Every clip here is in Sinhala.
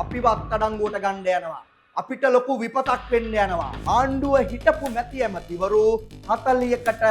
අපිව අත්අඩංගුවට ගන්න යනවා. අපිට ලොකු විපතක් වෙන්න යනවා. ආණ්ඩුව හිටපු මැති ඇමතිවරු 40කට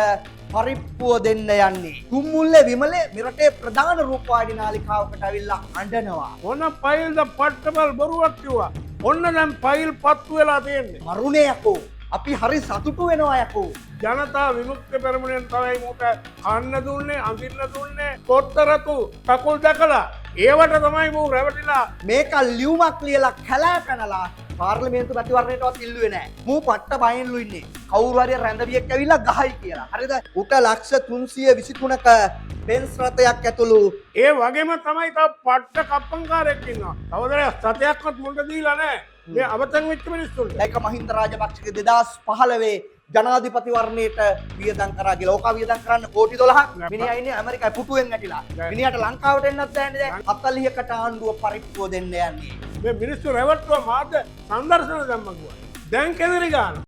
පරිප්පුව දෙන්න යන්නේ. තුම්මුල්ලේ විමලේ මෙරටේ ප්‍රධාන රූපවාහිනී නාලිකාවකට ඇවිල්ලා අඬනවා. ඔන්න ෆයිල්ද පට්ටබල් බොරුවක් කිව්වා. ඔන්න දැන් ෆයිල් පත්තු වෙලා තියෙන්නේ. මරුනේ යකෝ. අපි හරි සතුටු වෙනවා යකෝ. ජනතා විමුක්ති පෙරමුණෙන් තමයි මට කන්න දුන්නේ, අඳින්න දුන්නේ, පොත්තරතු කකුල් දැකලා ඒවට තමයි මූ රැවටිලා මේක ලියුමක් ලියලා කැලෑ පැනලා පාර්ලිමේන්තු මැතිවරණයටවත් ඉල්ලුවේ නැහැ. මූ පට්ට බයෙන්ලු ඉන්නේ. කවුරු හරි රැඳවියෙක් ඇවිල්ලා ගහයි කියලා. හරිද? උට ලක්ෂ 323ක බෙන්ස් රථයක් ඇතුළු ඒ වගේම තමයි තව පට්ට කප්පන්කාරයෙක් ඉන්නවා. කවදාවත් සතයක්වත් මුන්ට දීලා නැහැ. මේ අවතන් වෙච්ච මිනිස්සුන්ට. ඒක මහින්ද රාජපක්ෂගේ 2015 ජනාධිපතිවරණයට වියදම් කරා කියලා. ඕක වියදම් කරන්න කෝටි 12ක්. මිනිහා ඉන්නේ ඇමරිකාවේ පුටුවෙන් ඇටිලා. මිනිහාට ලංකාවට එන්නත් බෑනේ දැන්. 40කට ආණ්ඩුව පරිප්පුව දෙන්න යන්නේ. මේ මිනිස්සු රැවට්ටුවා මාධ්‍ය සංදර්ශන දැම්ම කිව්වා. දැන් කෙනෙරි ගන්න.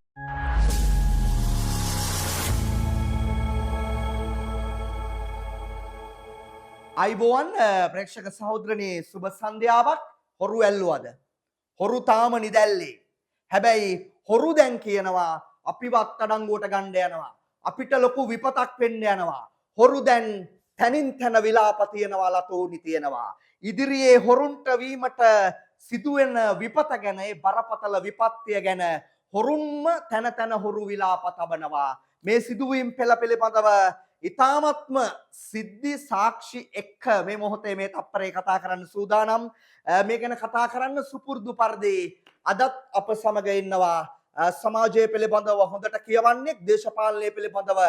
අයිබෝවන් ප්‍රේක්ෂක සහෝදරනේ සුබ සන්ධ්‍යාවක්. හොරු ඇල්ලුවද? හොරු තාම නිදැල්ලේ. හැබැයි හොරු දැන් කියනවා අපිව අත්අඩංගුවට ගන්න යනවා. අපිට ලොකු විපතක් වෙන්න යනවා. හොරු දැන් තනින් තන විලාප තියනවා, ලතෝනි තියනවා. ඉදිරියේ හොරුන්ට වීමට සිදුවෙන විපත ගැන, ඒ බරපතල විපත්තිය ගැන හොරුන්ම තන තන හොරු විලාප තබනවා. මේ සිදුවීම් පෙළ පිළිබඳව ඉතාමත්ම සිද්ධි සාක්ෂි එක්ක මේ මොහොතේ මේ තප්පරේ කතා කරන්න සූදානම්. මේ ගැන කතා කරන්න සුපුරුදු පරිදි අදත් අප සමග ඉන්නවා සමාජය පිළිබඳව හොඳට කියවන්නේ, දේශපාලනය පිළිබඳව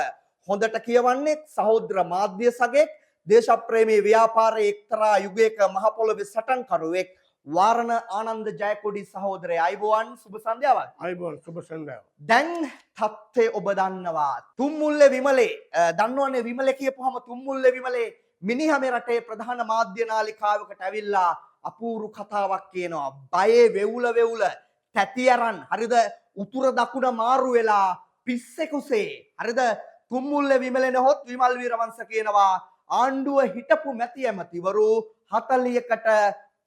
හොඳට කියවන්නේ සහෝදර මාධ්‍ය සගයෙක්, දේශප්‍රේමී ව්‍යාපාරයේ එක්තරා යුගයක මහ පොළොවේ සටන්කරුවෙක් වාරණ ආනන්ද ජයකොඩි සහෝදරයා. අයිබෝවන් සුබ සන්ධ්‍යාවක්. අයිබෝන් සුබ සන්ධ්‍යාව. දැන් තත්ත්වය ඔබ දන්නවා. තුම්මුල්ලේ විමලේ දන්නවනේ විමලේ කියපුවම තුම්මුල්ලේ විමලේ මිනිහා මේ රටේ ප්‍රධාන මාධ්‍ය නාලිකාවකට ඇවිල්ලා අපූරු කතාවක් කියනවා. බයේ වෙවුල තැති අරන් හරිද උතුර දකුණ මාරු වෙලා පිස්සෙකුසේ හරිද තුම්මුල්ලේ විමලේ නහොත් විමල් වීරවංශ කියනවා ආණ්ඩුව හිටපු මැති ඇමතිවරු 40කට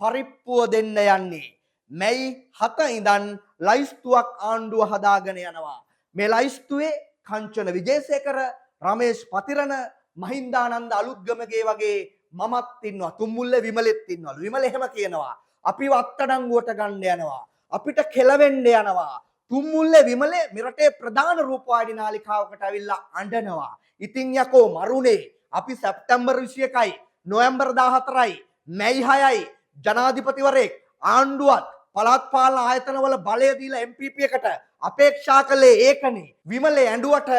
පරිප්පුව දෙන්න යන්නේ. මැයි 7 ඉඳන් ලයිස්තුවක් ආණ්ඩුව හදාගෙන යනවා. මේ ලයිස්තුවේ කංචන විජේසේකර, රමේෂ් පතිරණ, මහින්දානන්ද අලුත්ගමගේ වගේ මමත් ඉන්නවා. තුම්මුල්ලේ විමලෙත් ඉන්නවලු. විමල එහෙම කියනවා. අපිව අත්අඩංගුවට ගන්න යනවා. අපිට කෙලවෙන්න යනවා. තුම්මුල්ලේ විමලේ මෙරටේ ප්‍රධාන රූපවාහිනී නාලිකාවකට ඇවිල්ලා අඬනවා. ඉතින් යකෝ මරුනේ. අපි සැප්තැම්බර් 21යි, නොවැම්බර් 14යි, මැයි 6යි ජනාධිපතිවරයෙක් ආණ්ඩුවත් පළාත් පාලන ආයතනවල බලය දීලා MPP එකට අපේක්ෂා කළේ ඒකනේ. විමලේ ඇඬුවට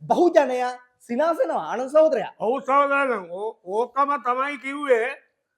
බහුජනයා සිනාසනවා. ආනන්ද සහෝදරයා. ඔව් සහෝදරයන් ඕකම තමයි කිව්වේ.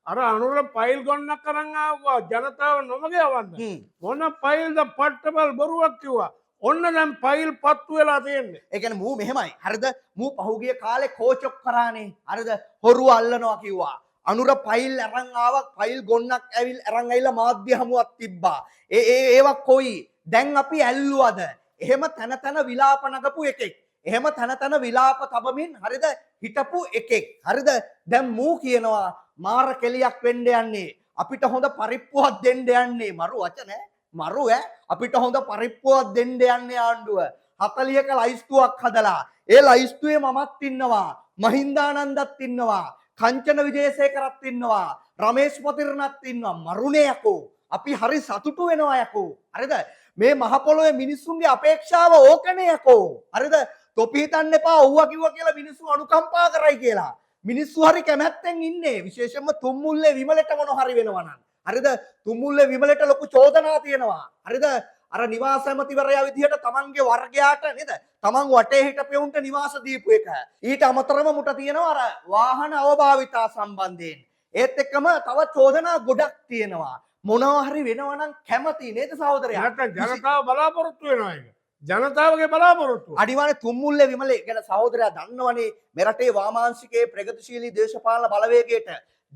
අර අනුර ෆයිල් ගොන්නක් කරන් ආවා ජනතාව නොමග යවන්න. මොන ෆයිල්ද පට්ටබල් බොරුවක් කිව්වා. ඔන්න දැන් ෆයිල් පත්තු වෙලා තියෙන්නේ. ඒ කියන්නේ මූ මෙහෙමයි. හරිද? මූ පහුගිය කාලේ කෝචොක් කරානේ. හරිද? හොරු අල්ලනවා කිව්වා. අනුර ෆයිල් අරන් ආවා. ෆයිල් ගොන්නක් අරන් ඇවිල්ලා මාධ්‍ය හමුවක් තිබ්බා. ඒවා කොයි? දැන් අපි ඇල්ලුවද? එහෙම තන තන විලාප නගපු එකෙක්. එහෙම තන තන විලාප තබමින් හරිද හිටපු එකෙක්. හරිද? දැන් මූ කියනවා මාර කෙලියක් වෙන්න යන්නේ. අපිට හොඳ පරිප්පුවක් දෙන්න යන්නේ. මරු වචන මරු අපිට හොඳ පරිප්පුවක් දෙන්න යන්නේ ආණ්ඩුව. 40ක ලයිස්තුවක් හදලා. ඒ ලයිස්තුවේ මමත් ඉන්නවා. මහින්දානන්දත් ඉන්නවා. කංචන විජේසේකරත් ඉන්නවා. රමේෂ් පතිරණත් ඉන්නවා. මරුනේ යකෝ. අපි හරි සතුටු වෙනවා යකෝ. හරිද? මේ මහ පොළොවේ මිනිස්සුන්ගේ අපේක්ෂාව ඕකනේ යකෝ. හරිද? තොපි හිතන්න එපා ඔව්වා කිව්වා කියලා මිනිස්සු අනුකම්පා කරයි කියලා. මිනිස්සු හරි කැමැත්තෙන් ඉන්නේ. විශේෂයෙන්ම තුම්මුල්ලේ විමලට මොන හරි වෙනවා නම්. හරිද? තුම්මුල්ලේ විමලට ලොකු චෝදනා තියෙනවා. හරිද? අර නිවාස ඇමතිවරයා විදිහට තමන්ගේ වර්ගයාට නේද? තමන් වටේ හිටපෙවුන්ට නිවාස දීපු එක. ඊට අමතරව මුට තියෙනවා අර වාහන අවභාවිතා සම්බන්ධයෙන්. ඒත් එක්කම තව චෝදනා ගොඩක් තියෙනවා. මොනවා හරි වෙනවා නම් කැමති නේද සහෝදරයා? නැත්නම් ජනතාව බලාපොරොත්තු වෙනවා ඒක. ජනතාවගේ බලාපොරොත්තු. අනිවාර්ය තුම්මුල්ලේ විමලේ ගැන සහෝදරයා දන්නවනේ මෙරටේ වාමාංශිකයේ ප්‍රගතිශීලී දේශපාලන බලවේගයට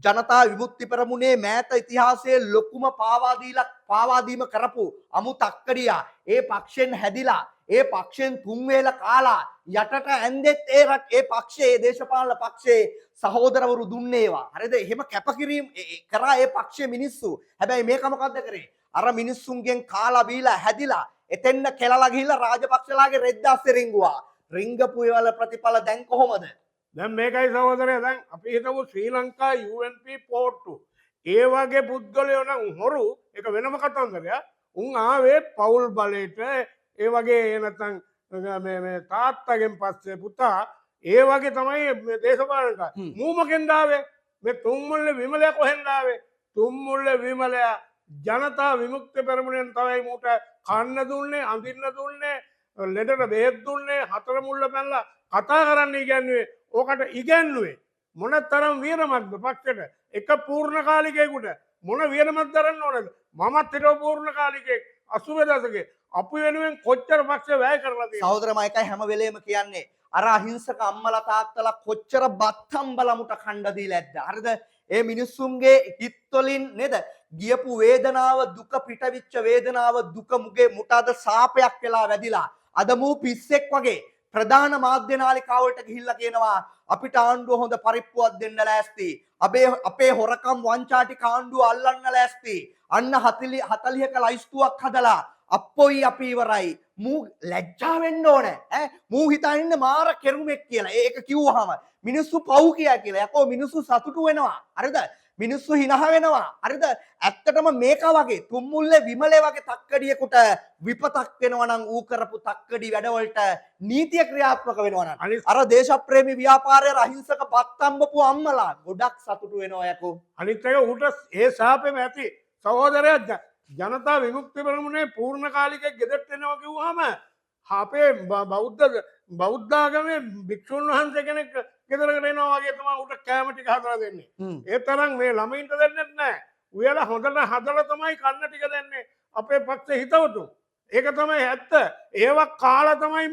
ජනතා විමුක්ති පෙරමුණේ මෑත ඉතිහාසයේ ලොකුම පාවාදීම කරපු අමු තක්කඩියා ඒ පක්ෂෙන් හැදිලා ඒ පක්ෂයෙන් 3 වේල කාලා යටට ඇන්දෙත් ඒ පක්ෂයේ ඒ දේශපාලන පක්ෂයේ සහෝදරවරු දුන්නේ ඒවා. හරිද? එහෙම කැපකිරීම කරා ඒ පක්ෂයේ මිනිස්සු. හැබැයි මේක මොකද්ද කරේ? අර මිනිස්සුන්ගෙන් කාලා බීලා හැදිලා එතෙන්න කෙලලා ගිහිල්ලා රාජපක්ෂලාගේ රෙද්දාස්සේ රිංගුවා. රිංගපු ඒවල ප්‍රතිඵල දැන් කොහොමද? දැන් මේකයි සහෝදරයා දැන් අපි හිතමු ශ්‍රී ලංකා UNP පෝට්ටු ඒ වගේ පුද්ගලයෝ නම් හොරු ඒක වෙනම කතන්දරයක්. උන් ආවේ පවුල් බලයට ඒ වගේ නැත්නම් මේ තාත්තගෙන් පස්සේ පුතා ඒ වගේ තමයි මේ දේශපාලනක මූමකෙන් ආවේ. මේ තුම්මුල්ලේ විමලයා කොහෙන්ද ආවේ? තුම්මුල්ලේ විමලයා ජනතා විමුක්ති පෙරමුණෙන් තමයි මූට කන්න දුන්නේ, අඳින්න දුන්නේ, ලෙඩට බෙහෙත් දුන්නේ, හතර මුල්ල පැනලා කතා කරන්න ඉගැන්නුවේ. ඕකට ඉගැන්නුවේ මොන තරම් වීරමත්ද පක්ෂයට එක පූර්ණ කාලිකයෙකුට මොන වීරමත් දරන්න ඕනද? මමත් හිටව පූර්ණ කාලිකයෙක් 80 දශකේ අපි වෙනුවෙන් කොච්චර පක්ෂ වැය කරලා තියෙනවද? සහෝදර මයිකයි හැම වෙලේම කියන්නේ අර අහිංසක අම්මලා තාත්තලා කොච්චර බත්තම්බලමුට කණ්ඩ දීලා ඇද්ද? හරිද? ඒ මිනිස්සුන්ගේ හිත්වලින් නේද? ගියපු වේදනාව දුක පිටවිච්ච වේදනාව දුක මුගේ මුටාද සාපයක් වෙලා වැදිලා අද මූ පිස්සෙක් වගේ ප්‍රධාන මාධ්‍ය නාලිකාවලට ගිහිල්ලා කියනවා අපිට ආණ්ඩුව හොඳ පරිප්පුවක් දෙන්න ලෑස්ති. අපේ හොරකම් වංචා ටික ආණ්ඩුව අල්ලන්න ලෑස්ති. අන්න 40ක ලයිස්තුවක් හදලා අප්පොයි අපි ඉවරයි. මූ ලැජ්ජා වෙන්න ඕනේ. මූ හිතන්නේ මාර කෙරුමෙක් කියලා. ඒක කිව්වහම මිනිස්සු පව් කියා කියලා. යකෝ මිනිස්සු සතුටු වෙනවා. හරිද? මිනිස්සු හිනහ වෙනවා. හරිද? ඇත්තටම මේක වගේ තුම්මුල්ලේ විමලේ වගේ තක්කඩියෙකුට විපතක් වෙනවා නම් ඌ කරපු තක්කඩි වැඩවලට නීතිය ක්‍රියාත්මක වෙනවා නම් අර දේශප්‍රේමී ව්‍යාපාරයේ අහිංසක බත්තම්බපු අම්මලා ගොඩක් සතුටු වෙනවා යකෝ. අනිත් එක උට ඒ ශාපෙම ඇති. සහෝදරයා ජනතා විමුක්ති පෙරමුණේ පූර්ණ කාලිකයෙක් ගෙදරට එනවා කිව්වහම අපේ බෞද්ධාගමේ භික්ෂුන් වහන්සේ කෙනෙක් ගෙදරකට එනවා වගේ තමයි උට කෑම ටික හදලා දෙන්නේ. ඒ තරම් මේ ළමයින්ට දෙන්නෙත් නැහැ. උයලා හොඳට හදලා තමයි කන්න ටික දෙන්නේ අපේ පක්ෂේ හිතවතුන්. ඒක තමයි ඇත්ත. ඒවා කාලා තමයි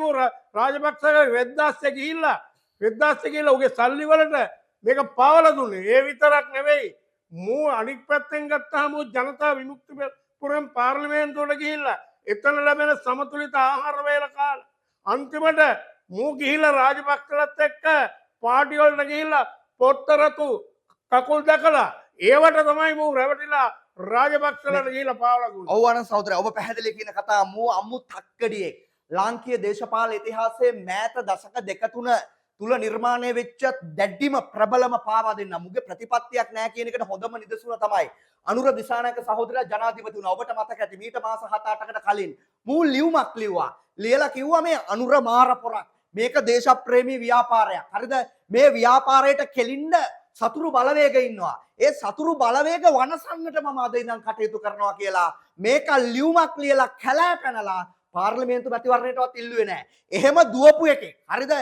මු රාජපක්ෂගේ රෙද්දාස්සේ ගිහිල්ලා උගේ සල්ලි වලට මේක පාවලා දුන්නේ. ඒ විතරක් නෙවෙයි. මූ අනික් පැත්තෙන් ගත්තාම ජනතා විමුක්ති පුරම් පාර්ලිමේන්තුවට ගිහිල්ලා එතන ලැබෙන සමතුලිත ආහාර වේල කාලා අන්තිමට මූ ගිහිල්ලා රාජපක්ෂලත් එක්ක පාටි වලට ගිහිල්ලා පොත්තරතු කකුල් දැකලා ඒවට තමයි මූ රැවටිලා රාජපක්ෂලට ගිහිල්ලා පාවලා දුන්නේ. ඔව් අනන්ත සහෝදරයා ඔබ පැහැදිලි කියන කතාව මූ අම්මු තක්කඩියෙක්. ලාංකීය දේශපාලන ඉතිහාසයේ මෑත දශක දෙක තුන තුල නිර්මාණය වෙච්ච දැඩිම ප්‍රබලම පාවා දෙන්න මුගේ ප්‍රතිපත්තියක් නැහැ කියන එකට හොඳම නිදසුන තමයි අනුර දිසානායක සහෝදරයා ජනාධිපති වුණා. ඔබට මතක ඇති මීට මාස 7-8කට කලින් මූ ලියුමක් ලිව්වා. ලියලා කිව්වා මේ අනුර මාර පොරක්. මේක දේශප්‍රේමී ව්‍යාපාරයක්. හරිද? මේ ව්‍යාපාරයට කෙලින්න සතුරු බලවේග ඉන්නවා. ඒ සතුරු බලවේග වනසන්නට මම අද ඉඳන් කටයුතු කරනවා කියලා මේක ලියුමක් ලියලා කැලෑ පැනලා පාර්ලිමේන්තු මැතිවරණයටවත් ඉල්ලුවේ නැහැ. එහෙම දුවපු එකෙක්. හරිද?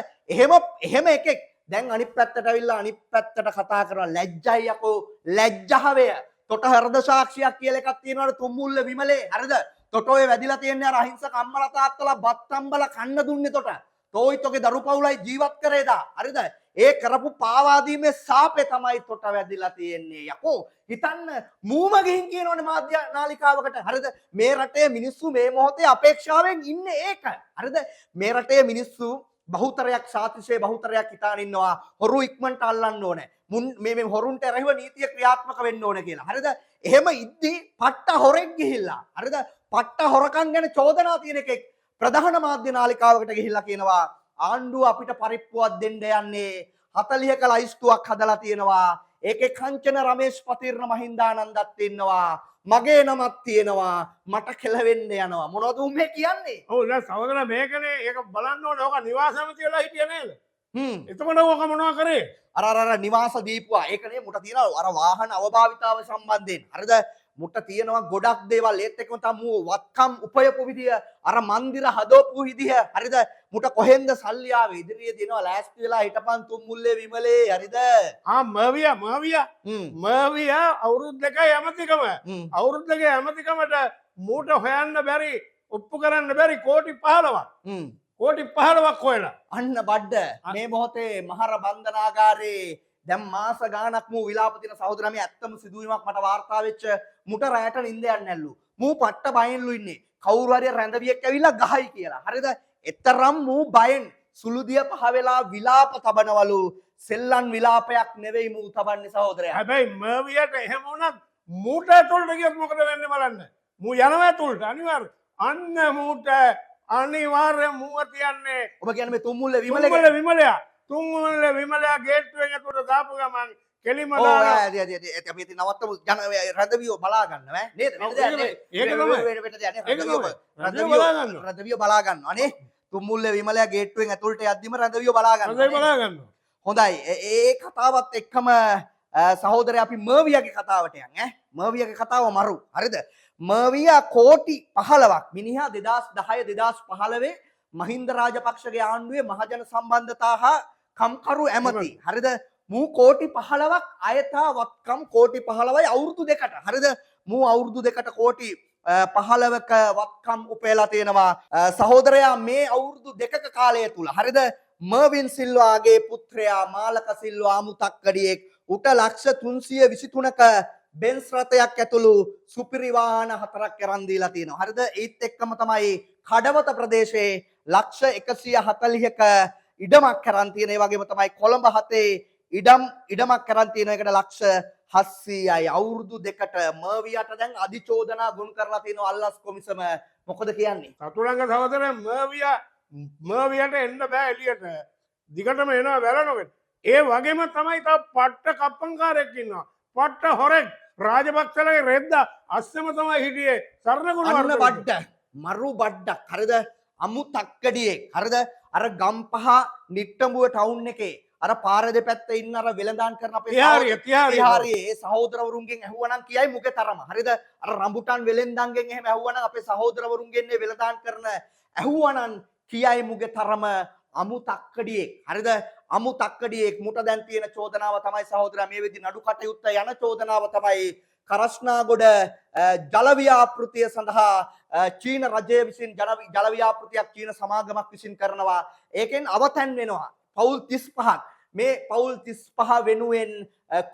එහෙම එකෙක් දැන් අනිත් පැත්තට ඇවිල්ලා අනිත් පැත්තට කතා කරනවා ලැජ්ජයි යකෝ ලැජ්ජාවේ. තොට හෘද සාක්ෂියක් කියලා එකක් තියෙනවනේ තුම්මුල්ල විමලේ. හරිද? තොට ඔය වැදිලා තියන්නේ අර අහිංසක අම්මලා තාත්තලා බත් අම්බලා කන්න දුන්නේ තොට. තෝයිත් ඔගේ දරු පවුලයි ජීවත් කරේදා. හරිද? ඒ කරපු පාවාදීමේ සාපේ තමයි තොට වැදිලා තියෙන්නේ. යකෝ හිතන්න මූම ගිහින් කියනවනේ මාධ්‍ය නාලිකාවකට. හරිද? මේ රටේ මිනිස්සු මේ මොහොතේ අපේක්ෂාවෙන් ඉන්නේ ඒක. හරිද? මේ රටේ මිනිස්සු බහුතරයක් සාතිශය බහුතරයක් හිතාන ඉන්නවා හොරු ඉක්මනට අල්ලන්න ඕනේ. මේ හොරුන්ට එරෙහිව නීතිය ක්‍රියාත්මක වෙන්න ඕනේ කියලා. හරිද? එහෙම ඉද්දි පට්ට හොරෙක් ගිහිල්ලා. හරිද? පට්ට හොරකම් ගැන චෝදනා තියෙන එකෙක් ප්‍රධාන මාධ්‍ය නාලිකාවකට ගිහිල්ලා කියනවා ආණ්ඩුව අපිට පරිප්පුවක් දෙන්න යන්නේ 40ක ලයිස්තුවක් හදලා තියෙනවා. ඒකේ කංචන රමේෂ් පතිර්ණ මහින්දානන්දත් ඉන්නවා. මගේ නමක් තියෙනවා. මට කෙලවෙන්න යනවා. මොනවද උඹේ කියන්නේ? ඔව් නෑ සහෝදරයා මේකනේ ඒක බලන්න ඕනේ. ඕක නිවාසම කියලා හිටියේ නේද? එතකොට ඕක මොනවා කරේ? අර නිවාස දීපුවා. ඒකනේ මුට තියෙනවා අර වාහන අවභාවිතාව සම්බන්ධයෙන්. හරිද? මුට තියෙනවා ගොඩක් දේවල් ඒත් එක්කම තමු වත්කම් උපයපු විදිය අර මන්දිර හදවපු විදිය. හරිද? මුට කොහෙන්ද සල්ලි ආවේ? ඉදිරියේ දෙනවා ලෑස්ති වෙලා හිටපන් තුම්මුල්ලේ විමලේ. හරිද? මවියා අවුරුදු දෙකයි ඇමතිකම. අවුරුදු දෙකේ ඇමතිකමට මූට හොයන්න බැරි ඔප්පු කරන්න බැරි කෝටි 15ක්. කෝටි 15ක් හොයලා. අන්න බඩ මේ මොහොතේ මහර බන්ධනාගාරේ දැන් මාස ගාණක් මූ විලාප තියෙන සහෝදරයා මේ ඇත්තම සිදුවීමක් මට වාර්තා වෙච්ච මුට රැයට නිින්ද යන්නේ නැල්ලු. මූ පට්ට බයෙන්ලු ඉන්නේ. කවුරු හරි රැඳවියෙක් ඇවිල්ලා ගහයි කියලා. හරිද? එතරම් මූ බයෙන් සුළුදිය පහ වෙලා විලාප තබනවලු. සෙල්ලම් විලාපයක් නෙවෙයි මූ තබන්නේ සහෝදරයා. හැබැයි මර්වියට එහෙම වුණත් මූට ඇතුළට ගියොත් මොකද වෙන්නේ බලන්න. මූ යනවා ඇතුළට අනිවාර්ය. අන්න මූට අනිවාර්යෙන් මූව තියන්නේ. ඔබ කියන්නේ මේ තුම්මුල්ල විමලයා. තුම්මුල්ල විමලයා ගේට්ටුවෙන් ඇතුළට දාපු ගමන් කෙලිම දාලා අපි ඉතින් නවත්තමු රැඳවියෝ බලා ගන්නවා නේද? රැඳවියෝ බලා ගන්නවා නේ. තුම්මුල්ල විමලයා ගේට්ටුවෙන් ඇතුළට යද්දිම රැඳවියෝ බලා ගන්නවා. හොඳයි. ඒ කතාවත් එක්කම සහෝදරය අපි මර්වියගේ කතාවට යන් ඈ. මර්වියගේ කතාව මරු. හරිද? මර්වියා කෝටි 15ක් මිනිහා 2010 2015 මහින්ද රාජපක්ෂගේ ආණ්ඩුවේ මහජන සම්බන්ධතා හා කම්කරු ඇමති. හරිද? මූ කෝටි 15ක් අයථා වත්කම් කෝටි 15යි අවුරුදු දෙකට. හරිද? මූ අවුරුදු දෙකට කෝටි 15ක වත්කම් උපයලා තියෙනවා. සහෝදරයා මේ අවුරුදු දෙකක කාලය තුල. හරිද? මර්වින් සිල්වාගේ පුත්‍රයා මාලක සිල්වා අමුතක්කඩියෙක් උට ලක්ෂ 323ක බෙන්ස් රථයක් ඇතුළු සුපිරි වාහන 4ක් අරන් දීලා තියෙනවා. හරිද? ඒත් එක්කම තමයි කඩවත ප්‍රදේශයේ ලක්ෂ 140ක ඉඩමක් අරන් තියෙන. ඒ වගේම තමයි කොළඹ හතේ ඉඩමක් අරන් තියෙන එකට ලක්ෂ 700යි. අවුරුදු දෙකට මර්වියට දැන් අධිචෝදනා ගොනු කරලා තියෙනවා අල්ලස් කොමිසම. මොකද කියන්නේ? සතුරංග සහෝදරයා මර්වියට එන්න බෑ එළියට. දිගටම එනවා වැරනොගෙන. ඒ වගේම තමයි තව පට්ට කප්පන්කාරයෙක් ඉන්නවා. පට්ට හොරෙක් රාජපක්ෂලගේ රෙද්දා අස්සම තමයි හිටියේ සරණගුණ අන්න බඩ්ඩ මරු බඩ්ඩක්. හරිද? අමු තක්කඩියෙක්. හරිද? අර ගම්පහ නිට්ටඹුව ටවුන් එකේ අර පාර දෙපැත්තේ ඉන්න අර වෙළඳාන් කරන අපේ තිහාරියේ සහෝදරවරුන්ගෙන් ඇහුවනම් කියයි මුගේ තරම. හරිද? අර රඹුටන් වෙළෙන්දන්ගෙන් එහෙම ඇහුවනම් අපේ සහෝදරවරුන්ගෙන් වෙළඳාන් කරන ඇහුවනම් කියයි මුගේ තරම අමු තක්කඩියෙක්. හරිද? අමු තක්කඩියෙක්. මුට දැන් තියෙන චෝදනාව තමයි සහෝදරයා මේ වෙදි නඩු කටයුත්ත යන චෝදනාව තමයි කරස්නාගොඩ ජල ව්‍යාපෘතිය සඳහා චීන රජය විසින් ජල ව්‍යාපෘතියක් චීන සමාගමක් විසින් කරනවා. ඒකෙන් අවතැන් වෙනවා පවුල් 35ක්. මේ පවුල් 35 වෙනුවෙන්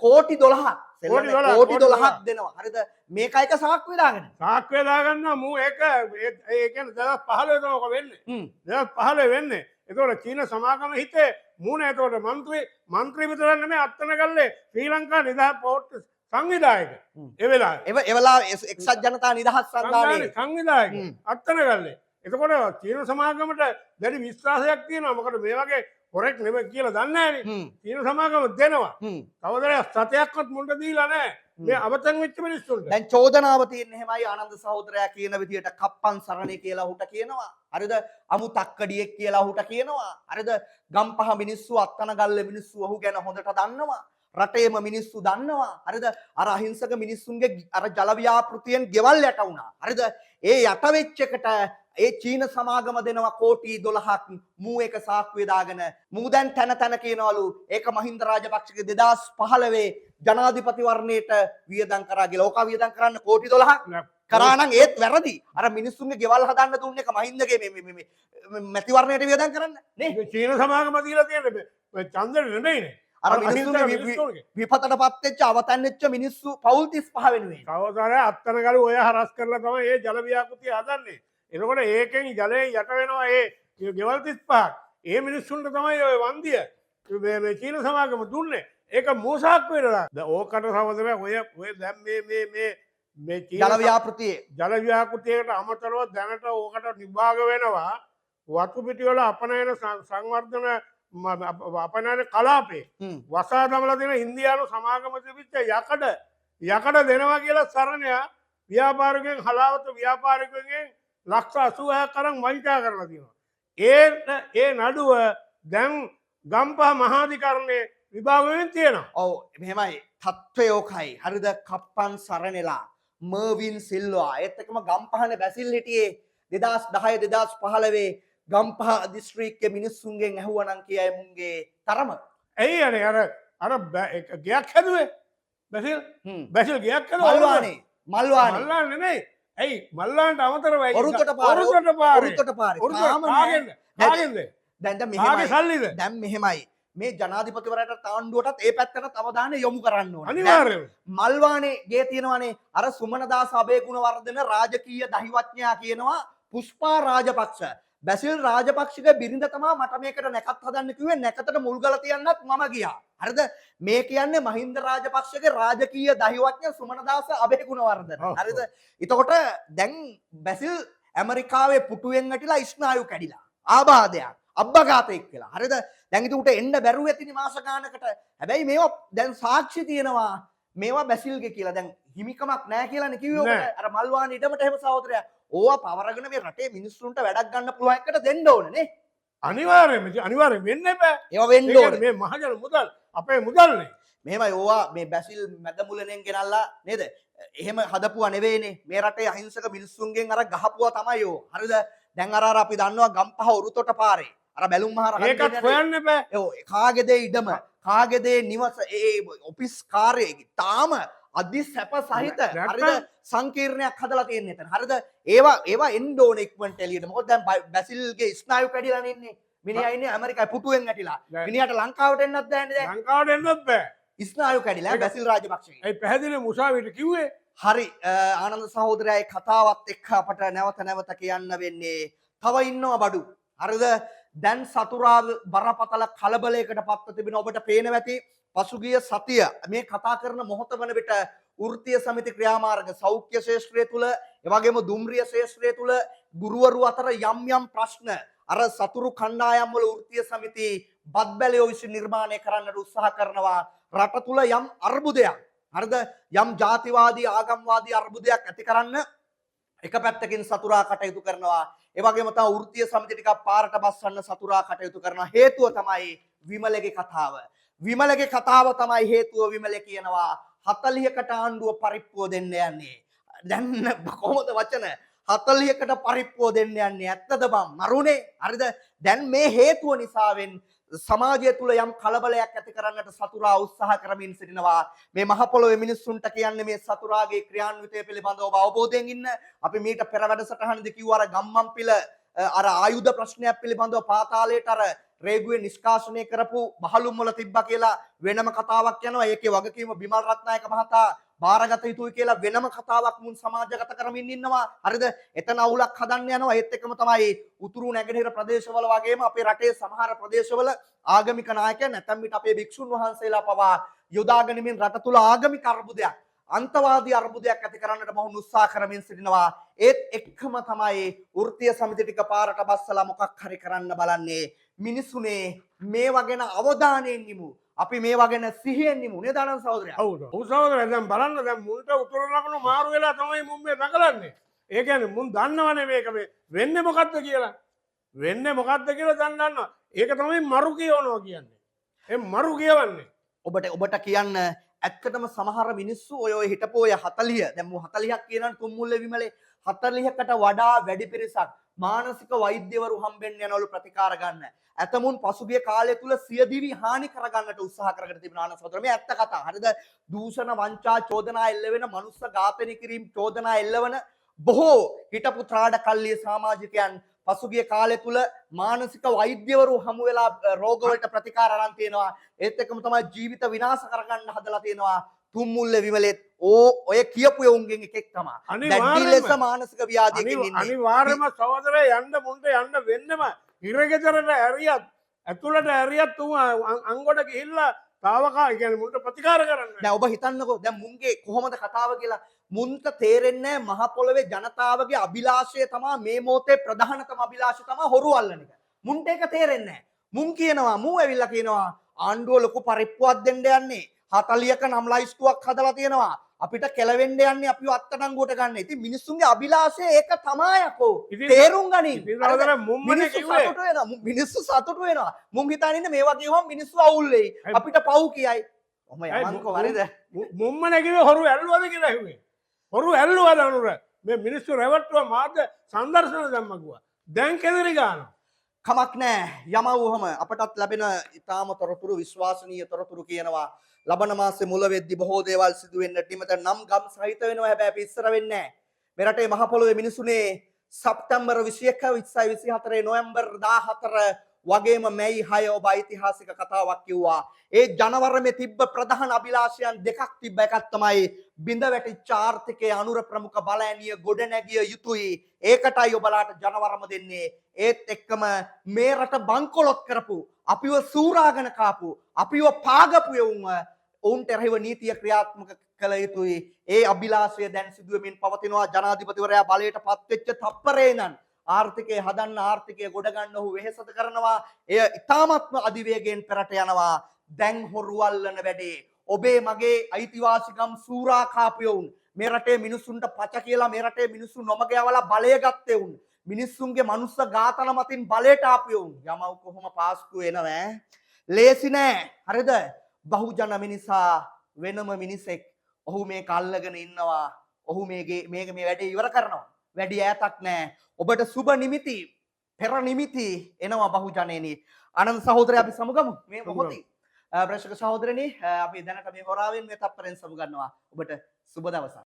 කෝටි 12ක් කෝටි 12ක් දෙනවා. හරිද? මේක එක සාක්කුවේ දාගෙන. සාක්කුවේ දාගන්නවා මූ ඒක ඒ කියන්නේ 2015 තමයි ඔක වෙන්නේ. 2015 වෙන්නේ. එතකොට චීන සමාගම හිතේ මූණ එතකොට මන්ත්‍රී විතරක් නෙමෙයි අත්තන ගල්ලේ ශ්‍රී ලංකා නිදහස් පොට් සංවිධායක. ඒ වෙලාවේ එක්සත් ජනතා නිදහස් සංවිධානයේ සංවිධායක අත්තන ගල්ලේ. එතකොට චීන සමාගමට දැඩි විශ්වාසයක් තියෙනවා. මොකද මේ වගේ හොරෙක් නෙමෙයි කියලා දන්නේ නැහැනේ. චීන සමාගම දෙනවා. කවදාවත් සතයක්වත් මුන්ට දීලා නැහැ. මේ අවතන් වෙච්ච මිනිස්සුන්ට. දැන් චෝදනාව තියෙන්නේ එහෙමයි ආනන්ද සහෝදරයා කියන විදියට කප්පන් සරණේ කියලා උට කියනවා. හරිද? අමු තක්කඩියෙක් කියලා උට කියනවා. හරිද? ගම්පහ මිනිස්සු අත්තන ගල්ලේ මිනිස්සු ඔහු ගැන හොඳට දන්නවා. රටේම මිනිස්සු දන්නවා. හරිද? අර අහිංසක මිනිස්සුන්ගේ අර ජල ව්‍යාපෘතියෙන් ගෙවල් යට වුණා. හරිද? ඒ යට වෙච්ච එකට ඒ චීන සමාගම දෙනවා කෝටි 12ක්. මූ එක සාක්කුවේ දාගෙන මූ දැන් තන කියනවලු ඒක මහින්ද රාජපක්ෂගේ 2015 ජනාධිපති වර්ණයට වියදම් කරා කියලා. ඕක වියදම් කරන්න කෝටි 12ක් කරා නම් ඒත් වැරදි. අර මිනිස්සුන්ගේ ගෙවල් හදන්න දුන්නේ එක මහින්දගේ මේ මැතිවරණයට වියදම් කරන්න නේ. චීන සමාගම දීලා තියෙන්නේ ඡන්දෙ නෙමෙයිනේ. අර මිනිස්සුන්ගේ විපතටපත් වෙච්ච අවතන් වෙච්ච මිනිස්සු පවුල් 35 වෙනුවෙන්. කවදාද අත්තන ගල ඔය හරස් කරලා තමයි මේ ජල ව්‍යාපෘතිය හදන්නේ. එතකොට ඒකෙන් ජලයෙන් යට වෙනවා ඒ ගෙවල් 35ක්. ඒ මිනිස්සුන්ට තමයි ඔය වන්දිය මේ චීන සමාගම දුන්නේ. ඒක මෝසාක් වෙනවා. දැන් ඕකට සමදම ඔය දැන් මේ ජල ව්‍යාපෘතියට අමතරව දැනට ඕකට විභාග වෙනවා වතු පිටි වල අපනයන සංවර්ධන අපනයන කලාපේ වසා දමලා දෙන ඉන්දියානු සමාගම තිබිච්ච යකඩ දෙනවා කියලා සරණයා ව්‍යාපාරිකයන් හලාවත ව්‍යාපාරිකයන්ගෙන් ලක්ෂ 86ක් අරන් වංචා කරලා තියෙනවා. ඒ නඩුව දැන් ගම්පහ මහාධිකරණයේ විභාගයෙන් තියෙනවා. ඔව් මෙහෙමයි තත්ත්වය ඕකයි. හරිද? කප්පන් සරණෙලා මර්වින් සිල්වා ඒත් එකම ගම්පහනේ බැසිල් හිටියේ 2010 2015 ගම්පහ දිස්ත්‍රික්කයේ මිනිස්සුන්ගෙන් ඇහුවනම් කියයි මුන්ගේ තරම. ඇයි අනේ අර ගයක් හැදුවේ බැසිල් ගයක් හැදුවා මල්වානේ නෙමෙයි. ඇයි මල්ලාන්ට අමතරව ඔරුතට පාරේ දැන් මෙහෙමයි මේ ජනාධිපතිවරයාට තාණ්ඩුවටත් ඒ පැත්තට අවධානය යොමු කරන්න ඕනේ. අනිවාර්යයෙන්. මල්වානේ ගේ තියෙනවානේ අර සුමනදාස අබේගුණවර්ධන රාජකීය දහිවත්ඥයා කියනවා පුෂ්පා රාජපක්ෂ බැසිල් රාජපක්ෂගේ බිරිඳ තමා මට මේකට නැකත් හදන්න කිව්වේ නැකතට මුල් ගල තියන්නත් මම ගියා. හරිද? මේ කියන්නේ මහින්ද රාජපක්ෂගේ රාජකීය දහිවත්ඥ සුමනදාස අබේගුණවර්ධන. හරිද? එතකොට දැන් බැසිල් ඇමරිකාවේ පුටුවෙන් වැටිලා ස්නායු කැඩිලා. ආබාධයක් අබ්බඝාතයක් කියලා. හරිද? දැන් ඉතින් උට එන්න බැරුව ඇතිනේ මාස ගානකට. හැබැයි මේවා දැන් සාක්ෂි තියෙනවා. මේවා බැසිල්ගේ කියලා. දැන් හිමිකමක් නැහැ කියලානේ කිව්වේ ඔකට. අර මල්වාන ඉඩමට එහෙම සහෝදරයා. ඕවා පවරගෙන මේ රටේ මිනිස්සුන්ට වැඩක් ගන්න පුළුවන් එකට දෙන්න ඕනේ නේ. අනිවාර්යයෙන් වෙන්න එපා. ඒවා වෙන්න ඕනේ. මේ මහජන මුදල් අපේ මුදල්නේ. මෙහෙමයි ඕවා මේ බැසිල් මැදමුලෙන් ගෙනල්ලා නේද? එහෙම හදපුවා නෙවෙයිනේ. මේ රටේ අහිංසක මිනිස්සුන්ගෙන් අර ගහපුවා තමයි ඕ. හරිද? දැන් අර අපි දන්නවා ගම්පහ උරුතොට පාරේ. අර බැලුම් මහ රහත් ඒකත් හොයන්න එපා. කාගේද ඉඩම කාගේද නිවස ඒ ඔෆිස් කාර්යයේ තාම අධි සැප සහිත හරිද සංකීර්ණයක් හදලා තියෙන එතන. හරිද? ඒවා එන්න ඕනේ ඉක්මනට එළියට. මොකද දැන් බැසිල්ගේ ස්නායු කැඩිලා ඉන්නේ. මිනිහා ඉන්නේ ඇමරිකාවේ පුටුවෙන් ඇටිලා. මිනිහාට ලංකාවට එන්නත් බෑනේ දැන්. ලංකාවට එන්නත් බෑ. ස්නායු කැඩිලා බැසිල් රාජපක්ෂගේ. ඒ පැහැදිලි මුසාවිට කිව්වේ. හරි ආනන්ද සහෝදරයා ඒ කතාවත් එක්ක අපට නැවත කියන්න වෙන්නේ තව ඉන්නවා බඩු. හරිද? දැන් සතුරා බරපතල කලබලයකට පත්ව තිබෙන ඔබට පේනවා ඇති පසුගිය සතිය මේ කතා කරන මොහොත වන විට වෘත්තීය සමිති ක්‍රියාමාර්ග සෞඛ්‍ය ශාස්ත්‍රය තුල එවැගේම දුම්රිය ශාස්ත්‍රය තුල ගුරුවරු අතර යම් ප්‍රශ්න අර සතුරු කණ්ඩායම් වල වෘත්තීය සමිති බද්බැලයෝ විසින් නිර්මාණය කරන්නට උත්සාහ කරනවා රට තුල යම් අර්බුදයක් හරිද යම් ජාතිවාදී ආගම්වාදී අර්බුදයක් ඇති කරන්න එක පැත්තකින් සතුරා කටයුතු කරනවා ඒ වගේම තව වෘත්තීය සමිති ටිකක් පාරට බස්සන්න සතුරා කටයුතු කරනවා හේතුව තමයි විමලගේ කතාව විමලගේ කතාව තමයි හේතුව විමල කියනවා 40කට ආණ්ඩුව පරිප්පුව දෙන්න යන්නේ දැන් කොහොමද වචන 40කට පරිප්පුව දෙන්න යන්නේ ඇත්තද බං මරුනේ හරිද දැන් මේ හේතුව නිසාවෙන් සමාජය තුල යම් කලබලයක් ඇති කරන්නට සතුරා උත්සාහ කරමින් සිටිනවා මේ මහ පොළොවේ මිනිස්සුන්ට කියන්නේ මේ සතුරාගේ ක්‍රියාන්විතය පිළිබඳව ඔබ අවබෝධයෙන් ඉන්න අපි මීට පෙර වැඩසටහනදී කිව්වා අර ගම්මන්පිල අර ආයුධ ප්‍රශ්නයක් පිළිබඳව පාතාලයට අර රේගුවේ නිෂ්කාශනය කරපු බහලුම් වල තිබ්බා කියලා වෙනම කතාවක් යනවා ඒකේ වගකීම බිමල් රත්නායක මහතා බාරගත යුතුයි කියලා වෙනම කතාවක් මුන් සමාජගත කරමින් ඉන්නවා හරිද එතන අවුලක් හදන්න යනවා ඒත් එක්කම තමයි උතුරු නැගෙනහිර ප්‍රදේශවල වගේම අපේ රටේ සමහර ප්‍රදේශවල ආගමික නායකයන් නැත්නම් මිට අපේ භික්ෂුන් වහන්සේලා පවා යොදාගෙනමින් රට තුල ආගමික අර්බුදයක් අන්තවාදී අර්බුදයක් ඇති කරන්නට මොහු උත්සාහ කරමින් සිටිනවා ඒත් එක්කම තමයි වෘත්තීය සමිති ටික පාරට බස්සලා මොකක් හරි කරන්න බලන්නේ මිනිසුනේ මේවා ගැන අවධානයෙන් නිමු අපි මේවා ගැන සිහියෙන් නිමු නේද ආනන්ද සහෝදරයා හවුද ඔව් සහෝදරයා දැන් බලන්න දැන් මුන්ට උතුරු ලකුණු මාරු වෙලා තමයි මුන් මේ දකලන්නේ ඒ කියන්නේ මුන් දන්නවනේ මේක මේ වෙන්නේ මොකද්ද කියලා දැන් දන්නවා ඒක තමයි මරු කියවනවා කියන්නේ ඒ මරු කියවන්නේ ඔබට කියන්න ඇත්තටම සමහර මිනිස්සු ඔය හිටපු ඔය 40 දැන් මු 40ක් කියනන් තුම්මුල්ලේ විමලේ 40කට වඩා වැඩි පිරිසක් මානසික වෛද්‍යවරු හම්බෙන්න යනවලු ප්‍රතිකාර ගන්න. ඇතමුන් පසුගිය කාලය තුල සියදිවි හානි කරගන්නට උත්සාහ කරගෙන තිබෙනවා ආනන්ද සහෝදර. මේ ඇත්ත කතා. හරිද? දූෂණ වංචා චෝදනා එල්ලවෙන මනුස්ස ඝාතනය කිරීම චෝදනා එල්ලවන බොහෝ හිටපු ත්‍රාඩ කල්ලිය සමාජිකයන් පසුගිය කාලය තුල මානසික වෛද්‍යවරු හමු වෙලා රෝගවලට ප්‍රතිකාර අරන් තියෙනවා. ඒත් එක්කම තමයි ජීවිත විනාශ කරගන්න හදලා තියෙනවා. තුම්මුල්ලේ විමලෙත් ඔය කියපු යෝන්ගෙන් එකෙක් තමයි. දැඩි ලෙස මානසික ව්‍යාධියකින් ඉන්නේ. අනිවාර්යයෙන්ම සහෝදරයා යන්න මුන්ට යන්න වෙන්නම ඉරගෙදරට ඇරියත් ඇතුළට ඇරියත් උන් අංගොඩ ගිහිල්ලා තාවකා කියන්නේ මුන්ට ප්‍රතිකාර කරන්න. දැන් ඔබ හිතන්නකෝ දැන් මුන්ගේ කොහොමද කතාව කියලා මුන්ට තේරෙන්නේ මහ පොළවේ ජනතාවගේ අභිලාෂය තමයි මේ මොහොතේ ප්‍රධානතම අභිලාෂය තමයි හොරු අල්ලන එක. මුන්ට ඒක තේරෙන්නේ නැහැ. මුන් කියනවා මූ ඇවිල්ලා කියනවා ආණ්ඩුව ලොකු පරිප්පුවක් දෙන්න යන්නේ 40ක නම් ලයිස්තුවක් හදලා තියෙනවා. අපිට කෙලවෙන්න යන්නේ අපිව අත්අඩංගුවට ගන්න. ඉතින් මිනිස්සුන්ගේ අභිලාෂය ඒක තමයි අකෝ. තේරුම් ගනින්. මිනිස්සු සතුටු වෙනවා. මුන් හිතන්නේ මේ වගේ වම් මිනිස්සු අවුල් වෙයි. අපිට පව් කියයි. ඔහම යමන්කෝ හරිද? මුම්මනේ කිව්වේ හොරු ඇල්ලුවද කියලා කිව්වේ. හොරු ඇල්ලුවද අනුර. මේ මිනිස්සු රැවට්ටුවා මාධ්‍ය සංදර්ශන දැම්ම ගුවා. දැන් කෙදිරි ගන්නවා. කමක් නැහැ. යමවුවම අපටත් ලැබෙන ඊටාම තොරතුරු විශ්වාසනීය තොරතුරු කියනවා. ලබන මාසේ මුල වෙද්දි බොහෝ දේවල් සිදු වෙන්නට නිමත නම් ගම් සහිත වෙනවා හැබැයි අපි ඉස්සර වෙන්නේ නැහැ. මේ රටේ මහ පොළොවේ මිනිසුනේ සැප්තැම්බර් 21 24 නොවැම්බර් 14 වගේම මැයි 6 ඔබ ඓතිහාසික කතාවක් කිව්වා. ඒ ජනවරමේ තිබ්බ ප්‍රධාන අභිලාෂයන් දෙකක් තිබ්බ. එකක් තමයි බිඳ වැටිච්ච ආර්ථිකයේ අනුර ප්‍රමුඛ බලඇණිය ගොඩ නැගිය යුතුයි. ඒකටයි ඔබලාට ජනවරම දෙන්නේ. ඒත් එක්කම මේ රට බංකොලොත් කරපු, අපිව සූරාගෙන කාපු, අපිව පාගපු ඔවුන්ට එරෙහිව නීතිය ක්‍රියාත්මක කළ යුතුයි. ඒ අභිලාෂය දැන් සිදුවෙමින් පවතිනවා. ජනාධිපතිවරයා බලයට පත්වෙච්ච තප්පරේ නම් ආර්ථිකය හදන්න, ආර්ථිකය ගොඩ ගන්න ඔහු වෙහෙසද කරනවා. එය ඉතාමත්ම අධිවේගයෙන් පෙරට යනවා. දැන් හොරු අල්ලන වැඩේ, ඔබේ මගේ අයිතිවාසිකම් සූරා කාපියවුන්, මේ රටේ මිනිස්සුන්ට පච කියලා මේ රටේ මිනිස්සු නොමග යවලා බලය ගත්තේ උන්, මිනිස්සුන්ගේ මනුස්ස ඝාතන මතින් බලයට ආපියවුන්. යමව් කොහොම පාස්කු එනවා. ලේසි නෑ. හරිද? බහුජන මිනිසා වෙනම මිනිසෙක්. ඔහු මේක අල්ලගෙන ඉන්නවා. ඔහු මේ වැඩේ ඉවර කරනවා. වැඩි ඈතක් නෑ. ඔබට සුබ නිමිති, පෙර නිමිති එනවා බහුජනේනි. ආනන්ද සහෝදරය අපි සමුගමු මේ මොහොතේ. ප්‍රේක්ෂක සහෝදරනි අපි දැනට මේ හොරාවෙන් මේ තප්පරෙන් සමුගන්නවා. ඔබට සුබ දවසක්.